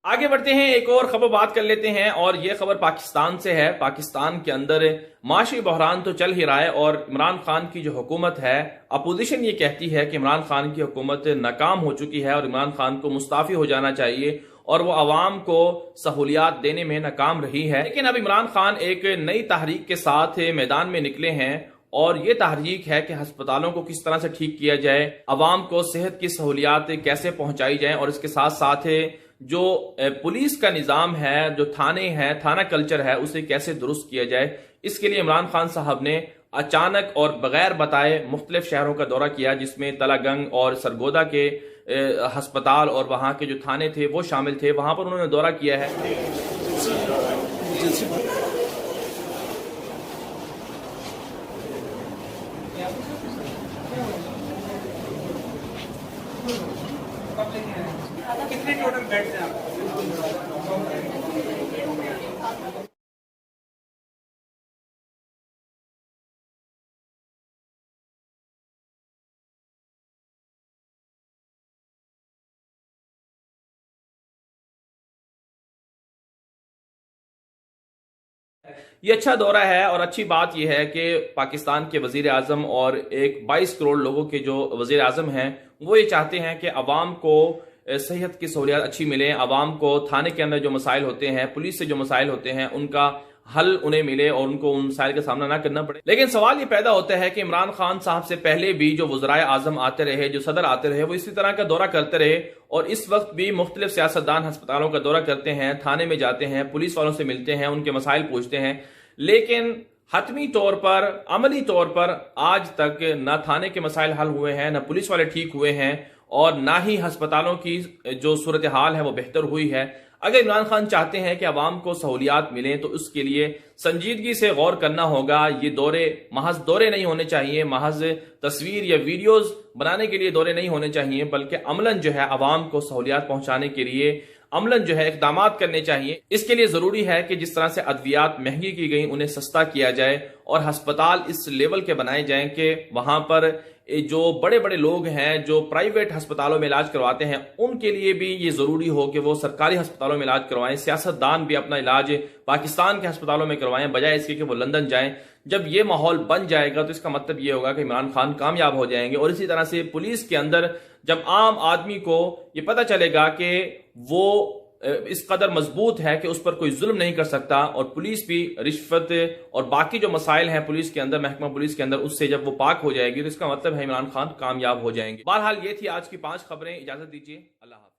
آگے بڑھتے ہیں، ایک اور خبر بات کر لیتے ہیں، اور یہ خبر پاکستان سے ہے۔ پاکستان کے اندر معاشی بحران تو چل ہی رہا ہے، اور عمران خان کی جو حکومت ہے، اپوزیشن یہ کہتی ہے کہ عمران خان کی حکومت ناکام ہو چکی ہے اور عمران خان کو مستعفی ہو جانا چاہیے، اور وہ عوام کو سہولیات دینے میں ناکام رہی ہے۔ لیکن اب عمران خان ایک نئی تحریک کے ساتھ میدان میں نکلے ہیں، اور یہ تحریک ہے کہ ہسپتالوں کو کس طرح سے ٹھیک کیا جائے، عوام کو صحت کی سہولیات کیسے پہنچائی جائیں، اور اس کے ساتھ ساتھ جو پولیس کا نظام ہے، جو تھانے ہیں، تھانہ کلچر ہے، اسے کیسے درست کیا جائے۔ اس کے لیے عمران خان صاحب نے اچانک اور بغیر بتائے مختلف شہروں کا دورہ کیا، جس میں تلہ گنگ اور سرگودا کے ہسپتال اور وہاں کے جو تھانے تھے وہ شامل تھے۔ وہاں پر انہوں نے دورہ کیا ہے۔ کتنے ٹوٹل بیڈز ہیں آپ؟ یہ اچھا دورہ ہے، اور اچھی بات یہ ہے کہ پاکستان کے وزیر اعظم اور ایک 22 کروڑ لوگوں کے جو وزیر اعظم ہیں، وہ یہ چاہتے ہیں کہ عوام کو صحت کی سہولیات اچھی ملیں، عوام کو تھانے کے اندر جو مسائل ہوتے ہیں، پولیس سے جو مسائل ہوتے ہیں، ان کا حل انہیں ملے اور ان کو ان مسائل کا سامنا نہ کرنا پڑے۔ لیکن سوال یہ پیدا ہوتا ہے کہ عمران خان صاحب سے پہلے بھی جو وزرائے اعظم آتے رہے، جو صدر آتے رہے، وہ اسی طرح کا دورہ کرتے رہے، اور اس وقت بھی مختلف سیاستدان ہسپتالوں کا دورہ کرتے ہیں، تھانے میں جاتے ہیں، پولیس والوں سے ملتے ہیں، ان کے مسائل پوچھتے ہیں، لیکن حتمی طور پر، عملی طور پر آج تک نہ تھانے کے مسائل حل ہوئے ہیں، نہ پولیس والے ٹھیک ہوئے ہیں، اور نہ ہی ہسپتالوں کی جو صورتحال ہے وہ بہتر ہوئی ہے۔ اگر عمران خان چاہتے ہیں کہ عوام کو سہولیات ملیں تو اس کے لیے سنجیدگی سے غور کرنا ہوگا۔ یہ دورے محض دورے نہیں ہونے چاہیے، محض تصویر یا ویڈیوز بنانے کے لیے دورے نہیں ہونے چاہیے، بلکہ عملاً جو ہے عوام کو سہولیات پہنچانے کے لیے عملاً جو ہے اقدامات کرنے چاہیے۔ اس کے لیے ضروری ہے کہ جس طرح سے ادویات مہنگی کی گئی انہیں سستا کیا جائے، اور ہسپتال اس لیول کے بنائے جائیں کہ وہاں پر جو بڑے بڑے لوگ ہیں جو پرائیویٹ ہسپتالوں میں علاج کرواتے ہیں، ان کے لیے بھی یہ ضروری ہو کہ وہ سرکاری ہسپتالوں میں علاج کروائیں۔ سیاستدان بھی اپنا علاج پاکستان کے ہسپتالوں میں کروائیں، بجائے اس کے کہ وہ لندن جائیں۔ جب یہ ماحول بن جائے گا تو اس کا مطلب یہ ہوگا کہ عمران خان کامیاب ہو جائیں گے، اور اسی طرح سے پولیس کے اندر جب عام آدمی کو یہ پتہ چلے گا کہ وہ اس قدر مضبوط ہے کہ اس پر کوئی ظلم نہیں کر سکتا، اور پولیس بھی رشوت اور باقی جو مسائل ہیں پولیس کے اندر، محکمہ پولیس کے اندر، اس سے جب وہ پاک ہو جائے گی تو اس کا مطلب ہے عمران خان کامیاب ہو جائیں گے۔ بہرحال یہ تھی آج کی 5 خبریں۔ اجازت دیجیے، اللہ حافظ۔